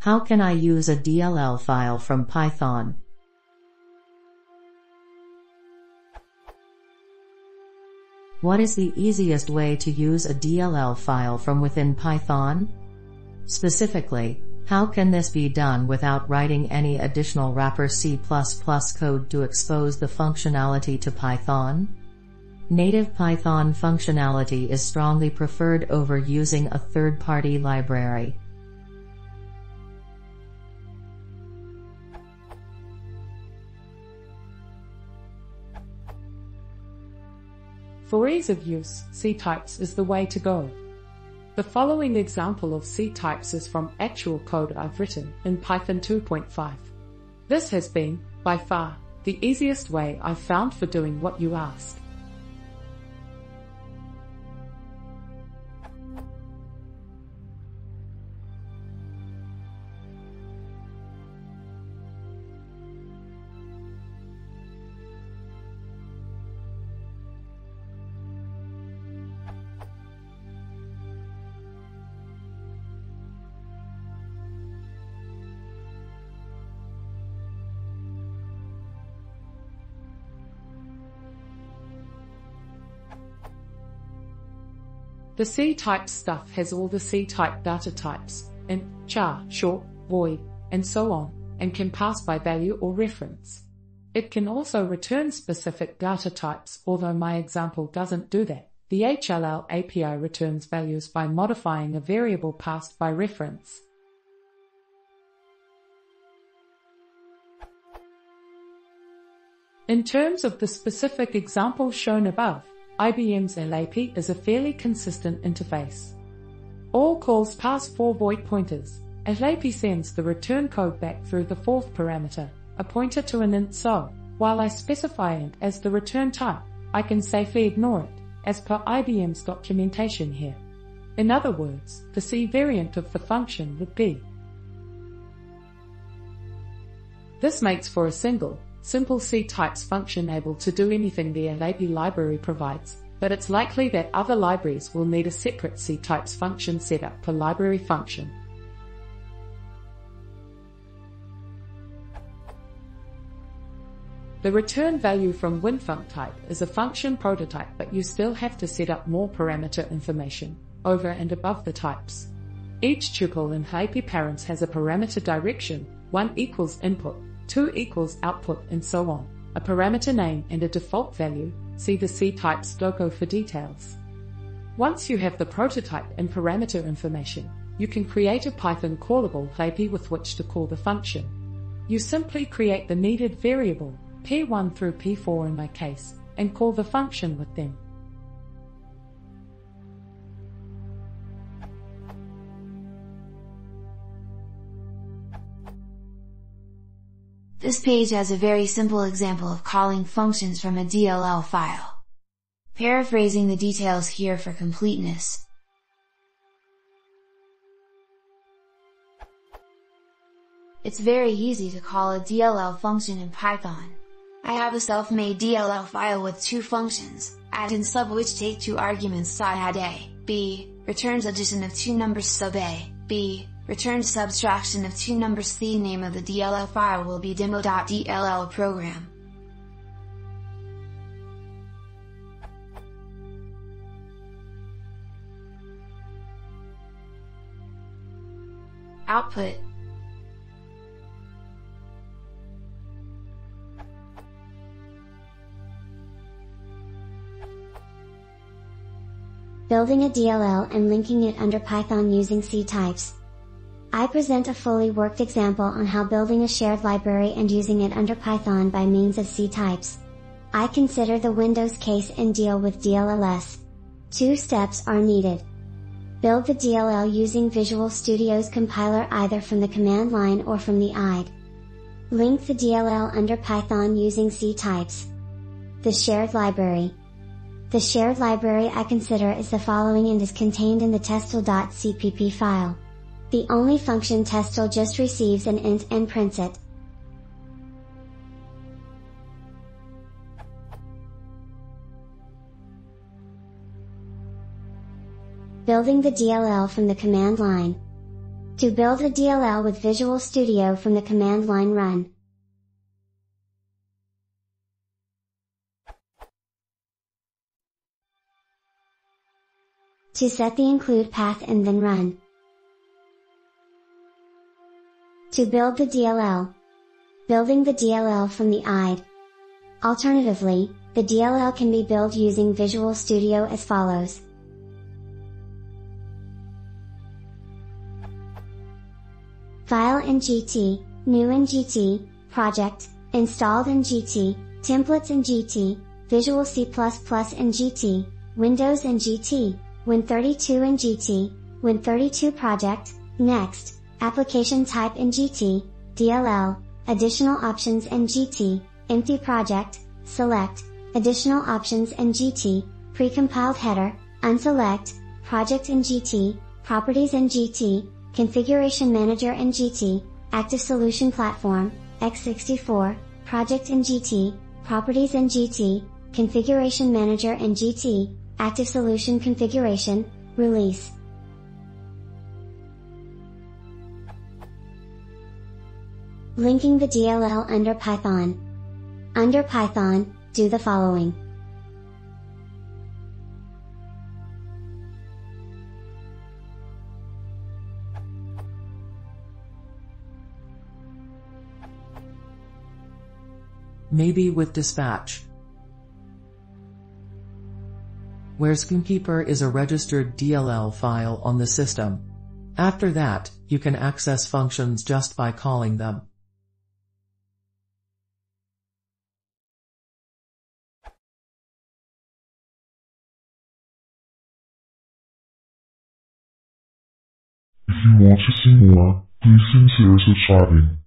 How can I use a DLL file from Python? What is the easiest way to use a DLL file from within Python? Specifically, how can this be done without writing any additional wrapper C++ code to expose the functionality to Python? Native Python functionality is strongly preferred over using a third-party library. For ease of use, C types is the way to go. The following example of C types is from actual code I've written in Python 2.5. This has been, by far, the easiest way I've found for doing what you asked. The C-type stuff has all the C-type data types, int, char, short, void, and so on, and can pass by value or reference. It can also return specific data types, although my example doesn't do that. The HLL API returns values by modifying a variable passed by reference. In terms of the specific example shown above, IBM's LAP is a fairly consistent interface. All calls pass 4 void pointers. LAP sends the return code back through the fourth parameter, a pointer to an int. So, while I specify int as the return type, I can safely ignore it, as per IBM's documentation here. In other words, the C variant of the function would be. This makes for a simple C-types function able to do anything the LAP library provides, but it's likely that other libraries will need a separate C-types function set up per library function. The return value from winfunc type is a function prototype, but you still have to set up more parameter information over and above the types. Each tuple in LAP parents has a parameter direction, 1 equals input, 2 equals output, and so on, a parameter name and a default value. See the C-types doco for details. Once you have the prototype and parameter information, you can create a Python callable LAP with which to call the function. You simply create the needed variable, P1 through P4 in my case, and call the function with them. This page has a very simple example of calling functions from a DLL file. Paraphrasing the details here for completeness. It's very easy to call a DLL function in Python. I have a self-made DLL file with 2 functions, add and sub, which take 2 arguments. Add a, b, returns addition of 2 numbers, sub a, b, returns subtraction of 2 numbers. The name of the DLL file will be demo.dll program. Output. Building a DLL and linking it under Python using C types. I present a fully worked example on how building a shared library and using it under Python by means of C types. I consider the Windows case and deal with DLLs. 2 steps are needed. Build the DLL using Visual Studio's compiler either from the command line or from the IDE. Link the DLL under Python using C types. The shared library. The shared library I consider is the following and is contained in the testle.cpp file. The only function testle just receives an int and prints it. Building the DLL from the command line. To build a DLL with Visual Studio from the command line run. To set the include path and then run. To build the DLL. Building the DLL from the IDE. Alternatively, the DLL can be built using Visual Studio as follows. File in GT, New in GT, Project, Installed in GT, Templates in GT, Visual C++ in GT, Windows in GT, Win32 in GT, Win32 Project, Next, Application Type in GT, DLL, Additional Options in GT, Empty Project, Select, Additional Options in GT, Precompiled Header, Unselect, Project in GT, Properties in GT, Configuration Manager in GT, Active Solution Platform, x64, Project in GT, Properties in GT, Configuration Manager in GT, Active Solution Configuration, Release. Linking the DLL under Python. Under Python, do the following. Maybe with dispatch. Where SchemKeeper is a registered DLL file on the system. After that, you can access functions just by calling them. If you want to see more, please consider subscribing.